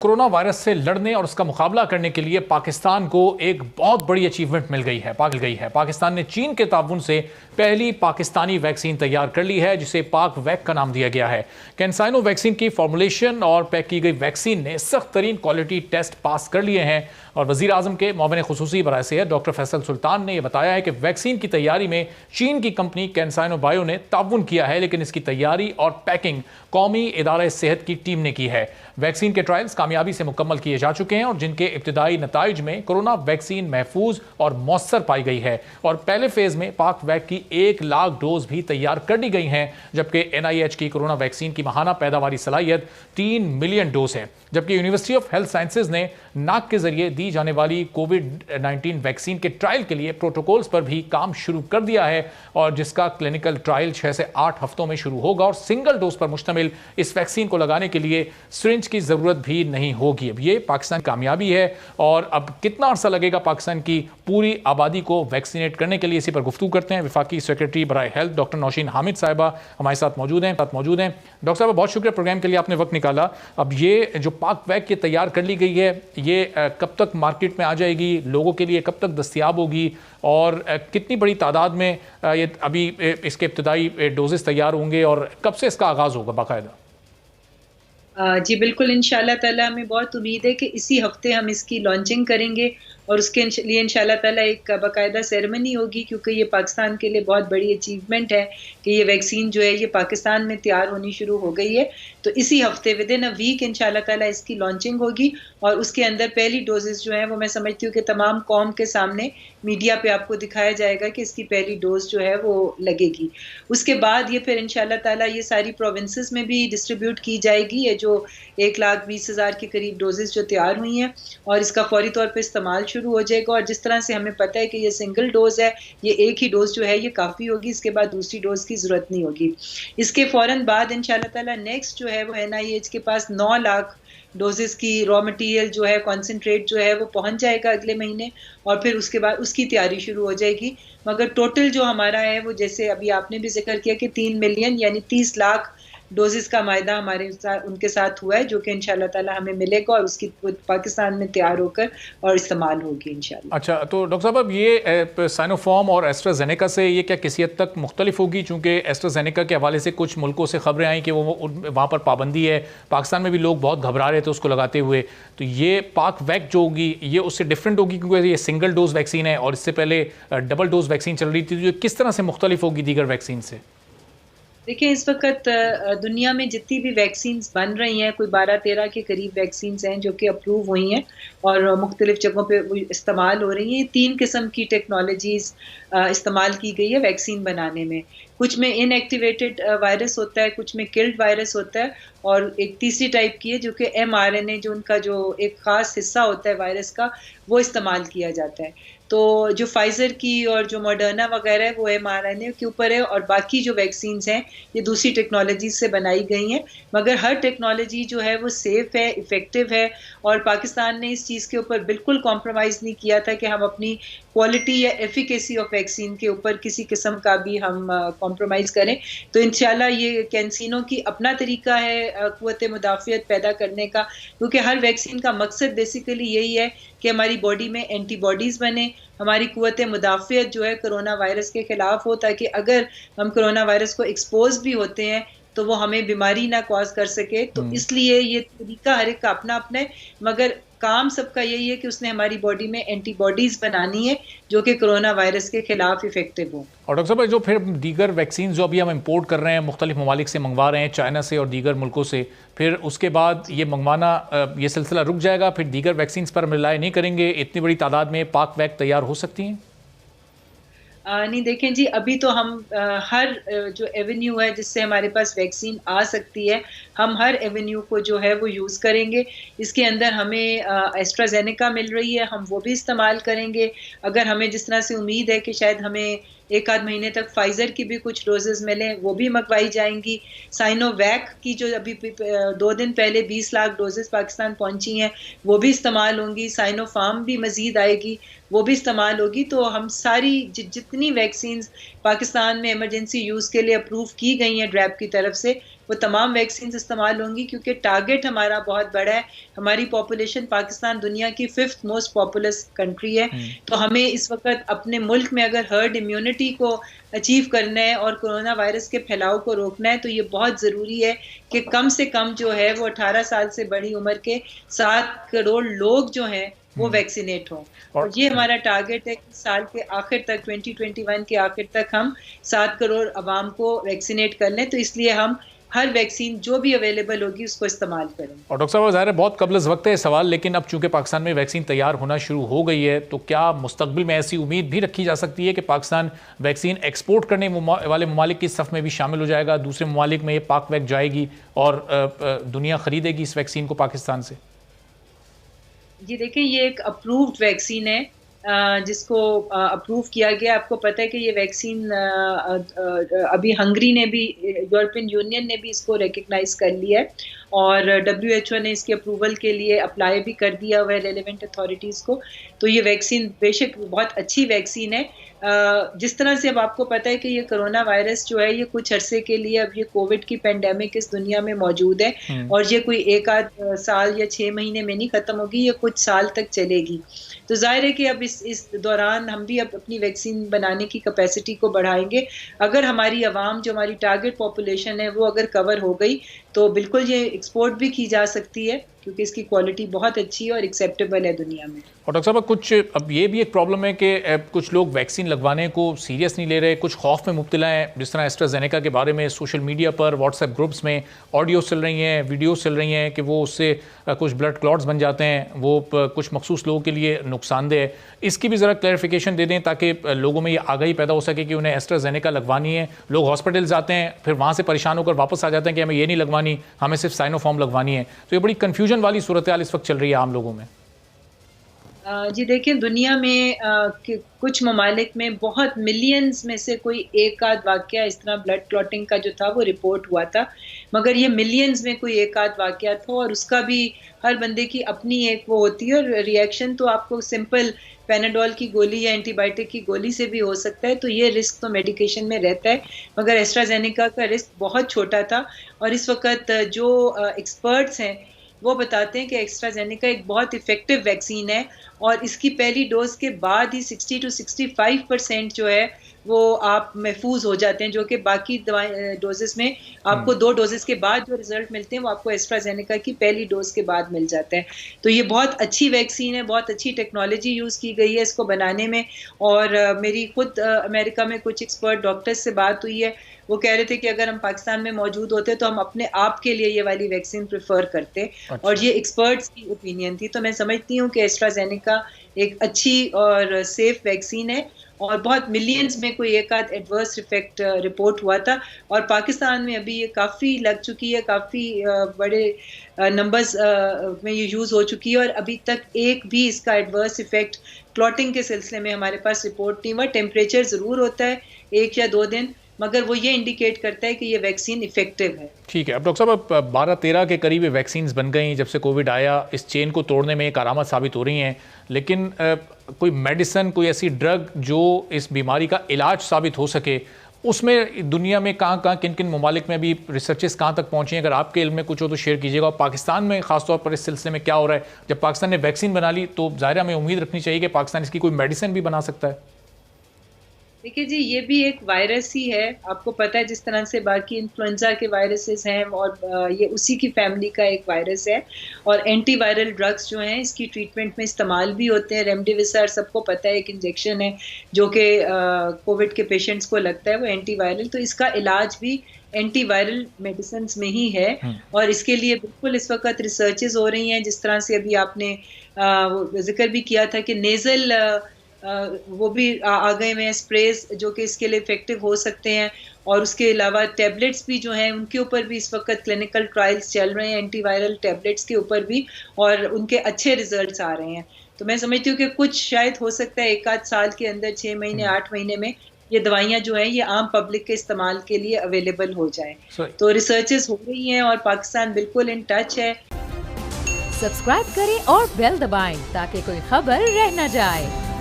Corona virus से लड़ने और उसका मुकाबला करने के लिए पाकिस्तान को एक बहुत बड़ी अचीवमेंट मिल गई है। पाकिस्तान ने चीन के ताउन से पहली पाकिस्तानी वैक्सीन तैयार कर ली है, जिसे पाक वैक का नाम दिया गया है। कैंसाइनो वैक्सीन की फॉर्मुलेशन और पैक की गई वैक्सीन ने सख्त तरीन क्वालिटी टेस्ट पास कर लिए हैं। और वजीर आजम के मुआविन खुसूसी बराए सेहत डॉक्टर फैसल सुल्तान ने यह बताया है कि वैक्सीन की तैयारी में चीन की कंपनी कैंसाइनो बायो ने ताउन किया है, लेकिन इसकी तैयारी और पैकिंग कौमी इदारा सेहत की टीम ने की है। वैक्सीन के ट्रायल्स कामयाबी से मुकम्मल किए जा चुके हैं और जिनके इब्तिदाई नताइज में कोरोना वैक्सीन महफूज और मौसर पाई गई है। और पहले फेज में पाक वैक की 1 लाख डोज भी तैयार कर ली गई हैं, जबकि NIH की कोरोना वैक्सीन की माहाना पैदावारी सलाहियत 3 मिलियन डोज है। जबकि यूनिवर्सिटी ऑफ हेल्थ साइंसेज ने नाक के जरिए दी जाने वाली कोविड-19 वैक्सीन के ट्रायल के लिए प्रोटोकॉल्स पर भी काम शुरू कर दिया है, और जिसका क्लिनिकल ट्रायल 6 से 8 हफ्तों में शुरू होगा। और सिंगल डोज पर मुश्तमिल इस वैक्सीन को लगाने के लिए सिरिंज की जरूरत भी नहीं होगी। अब ये पाकिस्तान की कामयाबी है, और अब कितना अर्सा लगेगा पाकिस्तान की पूरी आबादी को वैक्सीनेट करने के लिए, इसी पर गुफ्तगू करते हैं। वफाकी सेक्रेटरी बराए हेल्थ डॉक्टर नौशीन हामिद साहिबा हमारे साथ मौजूद हैं। डॉक्टर साहब, बहुत शुक्रिया प्रोग्राम के लिए, आपने वक्त निकाला। अब ये जो पाक वैक की तैयार कर ली गई है, ये कब तक मार्केट में आ जाएगी, लोगों के लिए कब तक दस्तयाब होगी, और कितनी बड़ी तादाद में ये अभी इसके इब्तिदाई डोजेस तैयार होंगे, और कब से इसका आगाज़ होगा बाकायदा? जी बिल्कुल, इंशाल्लाह ताला हमें बहुत उम्मीद है कि इसी हफ्ते हम इसकी लॉन्चिंग करेंगे, और उसके लिए इंशाल्लाह ताला एक बाकायदा सेरेमनी होगी, क्योंकि ये पाकिस्तान के लिए बहुत बड़ी अचीवमेंट है कि ये वैक्सीन जो है ये पाकिस्तान में तैयार होनी शुरू हो गई है। तो इसी हफ्ते विद इन अ वीक इंशाल्लाह ताला इसकी लॉन्चिंग होगी, और उसके अंदर पहली डोजेस जो है वो मैं समझती हूँ कि तमाम कौम के सामने मीडिया पे आपको दिखाया जाएगा कि इसकी पहली डोज जो है वो लगेगी। उसके बाद ये फिर इंशाल्लाह ताला ये सारी प्रोविंसेस में भी डिस्ट्रीब्यूट की जाएगी, ये जो 1,20,000 के करीब डोजेस जो तैयार हुई हैं, और इसका फौरी तौर पे इस्तेमाल शुरू हो जाएगा। और जिस तरह से हमें पता है कि ये सिंगल डोज है, ये एक ही डोज जो है ये काफ़ी होगी, इसके बाद दूसरी डोज की ज़रूरत नहीं होगी। इसके फ़ौरन बाद इंशाल्लाह ताला नेक्स्ट जो है वो NIH के पास 9 लाख डोजेस की रॉ मटेरियल जो है, कॉन्सेंट्रेट जो है वो पहुंच जाएगा अगले महीने, और फिर उसके बाद उसकी तैयारी शुरू हो जाएगी। मगर टोटल जो हमारा है वो, जैसे अभी आपने भी जिक्र किया कि 3 मिलियन यानी 30 लाख डोजेस का मायदा हमारे साथ उनके साथ हुआ है, जो कि इंशाल्लाह ताला हमें मिलेगा, और उसकी पाकिस्तान में तैयार होकर और इस्तेमाल होगी इंशाल्लाह। अच्छा, तो डॉक्टर साहब, अब ये साइनोफार्म और एस्ट्राजेनेका से ये क्या किसी हद तक मुख्तलिफ होगी? चूँकि एस्ट्राजेनेका के हवाले से कुछ मुल्कों से खबरें आई कि वो वहाँ पर पाबंदी है, पाकिस्तान में भी लोग बहुत घबरा रहे थे उसको लगाते हुए। तो ये पाक वैक जो होगी ये उससे डिफरेंट होगी, क्योंकि ये सिंगल डोज वैक्सीन है और इससे पहले डबल डोज वैक्सीन चल रही थी। तो ये किस तरह से मुख्तलिफ होगी दीगर वैक्सीन से? देखिए, इस वक्त दुनिया में जितनी भी वैक्सीन्स बन रही हैं, कोई 12-13 के करीब वैक्सीन्स हैं जो कि अप्रूव हुई हैं और मुख्तलिफ जगहों पे वो इस्तेमाल हो रही हैं। 3 किस्म की टेक्नोलॉजीज़ इस्तेमाल की गई है वैक्सीन बनाने में। कुछ में इनएक्टिवेटेड वायरस होता है, कुछ में किल्ड वायरस होता है, और एक तीसरी टाइप की है जो कि mRNA, जो उनका जो एक ख़ास हिस्सा होता है वायरस का, वो इस्तेमाल किया जाता है। तो जो फाइज़र की और जो मॉडर्ना वगैरह है वो mRNA के ऊपर है, और बाकी जो वैक्सीन्स हैं ये दूसरी टेक्नोलॉजी से बनाई गई हैं। मगर हर टेक्नोलॉजी जो है वो सेफ़ है, इफ़ेक्टिव है, और पाकिस्तान ने इस चीज़ के ऊपर बिल्कुल कॉम्प्रोमाइज़ नहीं किया था कि हम अपनी क्वालिटी या एफिकेसी ऑफ वैक्सीन के ऊपर किसी किस्म का भी हम कॉम्प्रोमाइज़ करें। तो इंशाल्लाह ये कैंसिनो की अपना तरीका है क़ुव्वत मुदाफ़ियत पैदा करने का, क्योंकि हर वैक्सीन का मकसद बेसिकली यही है कि हमारी बॉडी में एंटीबॉडीज़ बने, हमारी क़ुव्वत मुदाफ़ियत जो है कोरोना वायरस के ख़िलाफ़ हो, ताकि अगर हम कोरोना वायरस को एक्सपोज़ भी होते हैं तो वो हमें बीमारी ना कॉज़ कर सके। तो इसलिए ये तरीका हर एक का अपना-अपना है, मगर काम सबका यही है कि उसने हमारी बॉडी में एंटीबॉडीज़ बनानी है जो कि कोरोना वायरस के खिलाफ इफेक्टिव हो। और डॉक्टर साहब, जो फिर दीगर वैक्सीन जो अभी हम इंपोर्ट कर रहे हैं, मुख्तलिफ ममालिक से मंगवा रहे हैं, चाइना से और दीगर मुल्कों से, फिर उसके बाद ये मंगवाना ये सिलसिला रुक जाएगा? फिर दीगर वैक्सीन पर रिलाय नहीं करेंगे? इतनी बड़ी तादाद में पाक वैक तैयार हो सकती हैं? नहीं, देखें जी, अभी तो हम हर जो एवेन्यू है जिससे हमारे पास वैक्सीन आ सकती है, हम हर एवेन्यू को जो है वो यूज़ करेंगे। इसके अंदर हमें एस्ट्राज़ेनेका मिल रही है, हम वो भी इस्तेमाल करेंगे। अगर हमें जिस तरह से उम्मीद है कि शायद हमें 1 आध महीने तक फाइज़र की भी कुछ डोजेज़ मिलें, वो भी मंगवाई जाएँगी। साइनोवैक की जो अभी 2 दिन पहले 20 लाख डोजेज़ पाकिस्तान पहुँची हैं, वो भी इस्तेमाल होंगी। साइनोफार्म भी मज़ीद आएगी, वो भी इस्तेमाल होगी। तो हम सारी जितनी वैक्सीन्स पाकिस्तान में इमरजेंसी यूज़ के लिए अप्रूव की गई हैं ड्रैब की तरफ से, वो तमाम वैक्सीन इस्तेमाल होंगी, क्योंकि टारगेट हमारा बहुत बड़ा है। हमारी पॉपुलेशन, पाकिस्तान दुनिया की 5th मोस्ट पॉपुलस कंट्री है, तो हमें इस वक्त अपने मुल्क में अगर हर्ड इम्यूनिटी को अचीव करना है और कोरोना वायरस के फैलाव को रोकना है, तो ये बहुत ज़रूरी है कि कम से कम जो है वो 18 साल से बड़ी उम्र के 7 करोड़ लोग जो हैं वो वैक्सीनेट हों। और ये हमारा टारगेट है कि साल के आखिर तक, 2021 के आखिर तक हम 7 करोड़ अवाम को वैक्सीनेट कर लें। तो इसलिए हम हर वैक्सीन जो भी अवेलेबल होगी उसको इस्तेमाल करें। और डॉक्टर साहब, ज़ाहिर है बहुत कबल वक्त है सवाल, लेकिन अब चूंकि पाकिस्तान में वैक्सीन तैयार होना शुरू हो गई है, तो क्या मुस्तकबिल में ऐसी उम्मीद भी रखी जा सकती है कि पाकिस्तान वैक्सीन एक्सपोर्ट करने वाले ममालिक की सफ़ में भी शामिल हो जाएगा, दूसरे ममालिक में ये पाक वैक जाएगी और दुनिया खरीदेगी इस वैक्सीन को पाकिस्तान से? जी देखें, ये एक अप्रूव्ड वैक्सीन है जिसको अप्रूव किया गया। आपको पता है कि ये वैक्सीन अभी हंगरी ने भी, यूरोपियन यूनियन ने भी इसको रिकग्नाइज कर लिया है और WHO ने इसके अप्रूवल के लिए अप्लाई भी कर दिया हुआ है रेलेवेंट अथॉरिटीज़ को। तो ये वैक्सीन बेशक बहुत अच्छी वैक्सीन है। जिस तरह से अब आपको पता है कि ये कोरोना वायरस जो है ये कुछ अरसे के लिए, अब ये कोविड की पेंडेमिक इस दुनिया में मौजूद है और ये कोई एक आध साल या 6 महीने में नहीं खत्म होगी, ये कुछ साल तक चलेगी। तो जाहिर है कि अब इस दौरान हम भी अब अपनी वैक्सीन बनाने की कैपेसिटी को बढ़ाएंगे। अगर हमारी आवाम, जो हमारी टारगेट पॉपुलेशन है, वो अगर कवर हो गई तो बिल्कुल ये एक्सपोर्ट भी की जा सकती है, क्योंकि इसकी क्वालिटी बहुत अच्छी है और एक्सेप्टेबल है दुनिया में। और डॉक्टर साहब, कुछ अब ये भी एक प्रॉब्लम है कि कुछ लोग वैक्सीन लगवाने को सीरियस नहीं ले रहे, कुछ खौफ में मुब्तला हैं। जिस तरह एस्ट्राजेनेका के बारे में सोशल मीडिया पर, व्हाट्सएप ग्रुप्स में ऑडियोज चल रही हैं, वीडियोस चल रही हैं कि वो उससे कुछ ब्लड क्लॉट्स बन जाते हैं, वो कुछ मखसूस लोगों के लिए नुकसानदेह है। इसकी भी ज़रा क्लैरिफिकेशन दे दें ताकि लोगों में ये आगाही पैदा हो सके कि उन्हें एस्ट्राजेनेका लगवानी है। लोग हॉस्पिटल जाते हैं, फिर वहाँ से परेशान होकर वापस आ जाते हैं कि हमें ये नहीं लगवानी, हमें सिर्फ साइनोफार्म लगवानी है। तो ये बड़ी कन्फ्यूजन वाली सूरत हाल इस वक्त चल रही है आम लोगों में। जी देखिए, दुनिया में कुछ ममालिक में बहुत मिलियंस में से कोई एक आध वाकया इस तरह ब्लड क्लॉटिंग का जो था वो रिपोर्ट हुआ था, मगर ये मिलियंस में कोई एक आध वाकया था और उसका भी हर बंदे की अपनी एक वो होती है और रिएक्शन तो आपको सिंपल पैनाडोल की गोली या एंटीबायोटिक की गोली से भी हो सकता है। तो ये रिस्क तो मेडिकेशन में रहता है, मगर एस्ट्राजेनेका का रिस्क बहुत छोटा था। और इस वक्त जो एक्सपर्ट्स हैं वो बताते हैं कि एस्ट्राजेनेका एक बहुत इफेक्टिव वैक्सीन है और इसकी पहली डोज के बाद ही 60 to 65% जो है वो आप महफूज हो जाते हैं, जो कि बाकी डोजेस में आपको 2 डोजेस के बाद जो रिजल्ट मिलते हैं वो आपको एस्ट्राजेनेका की पहली डोज के बाद मिल जाते हैं। तो ये बहुत अच्छी वैक्सीन है, बहुत अच्छी टेक्नोलॉजी यूज़ की गई है इसको बनाने में। और मेरी खुद अमेरिका में कुछ एक्सपर्ट डॉक्टर्स से बात हुई है, वो कह रहे थे कि अगर हम पाकिस्तान में मौजूद होते तो हम अपने आप के लिए ये वाली वैक्सीन प्रेफर करते। अच्छा। और ये एक्सपर्ट्स की ओपिनियन थी। तो मैं समझती हूँ कि एस्ट्राजेनेका एक अच्छी और सेफ वैक्सीन है और बहुत मिलियंस में कोई एक आध एडवर्स इफेक्ट रिपोर्ट हुआ था और पाकिस्तान में अभी ये काफ़ी लग चुकी है, काफ़ी बड़े नंबर्स में ये यूज़ हो चुकी है और अभी तक एक भी इसका एडवर्स इफेक्ट क्लॉटिंग के सिलसिले में हमारे पास रिपोर्ट नहीं हुआ। टेम्परेचर ज़रूर होता है 1 या 2 दिन, मगर वो ये इंडिकेट करता है कि ये वैक्सीन इफेक्टिव है। ठीक है। अब डॉक्टर साहब, 12-13 के करीब वैक्सीन बन गई जब से कोविड आया, इस चेन को तोड़ने में एक करामत साबित हो रही हैं, लेकिन कोई मेडिसिन, कोई ऐसी ड्रग जो इस बीमारी का इलाज साबित हो सके, उसमें दुनिया में कहाँ किन किन ममालिक में भी रिसर्चेस कहाँ तक पहुँची हैं? अगर आपके इल्म में कुछ हो तो शेयर कीजिएगा। और पाकिस्तान में खासतौर पर इस सिलसिले में क्या हो रहा है? जब पाकिस्तान ने वैक्सीन बना ली तो ज़ाहिर हमें उम्मीद रखनी चाहिए कि पाकिस्तान इसकी कोई मेडिसिन भी बना सकता है। देखिए जी, ये भी एक वायरस ही है। आपको पता है जिस तरह से बाकी इन्फ्लुएंजा के वायरसेस हैं और ये उसी की फैमिली का एक वायरस है। और एंटीवायरल ड्रग्स जो हैं इसकी ट्रीटमेंट में इस्तेमाल भी होते हैं। रेमडेसिविर सबको पता है, एक इंजेक्शन है जो कि कोविड के पेशेंट्स को लगता है, वो एंटीवायरल। तो इसका इलाज भी एंटीवायरल मेडिसिन में ही है और इसके लिए बिल्कुल इस वक्त रिसर्चेज हो रही हैं। जिस तरह से अभी आपने जिक्र भी किया था कि नेज़ल वो भी आ गए हैं स्प्रेज जो कि इसके लिए इफेक्टिव हो सकते हैं। और उसके अलावा टैबलेट्स भी जो हैं उनके ऊपर भी इस वक्त क्लिनिकल ट्रायल्स चल रहे हैं, एंटीवायरल टैबलेट्स के ऊपर भी, और उनके अच्छे रिजल्ट्स आ रहे हैं। तो मैं समझती हूँ कि कुछ शायद हो सकता है 1 आध साल के अंदर, 6 महीने 8 महीने में ये दवाइयाँ जो हैं ये आम पब्लिक के इस्तेमाल के लिए अवेलेबल हो जाएं। तो रिसर्चेस हो रही हैं और पाकिस्तान बिल्कुल इन टच है। सब्सक्राइब करें और बेल दबाएं ताकि कोई खबर रह न जाए।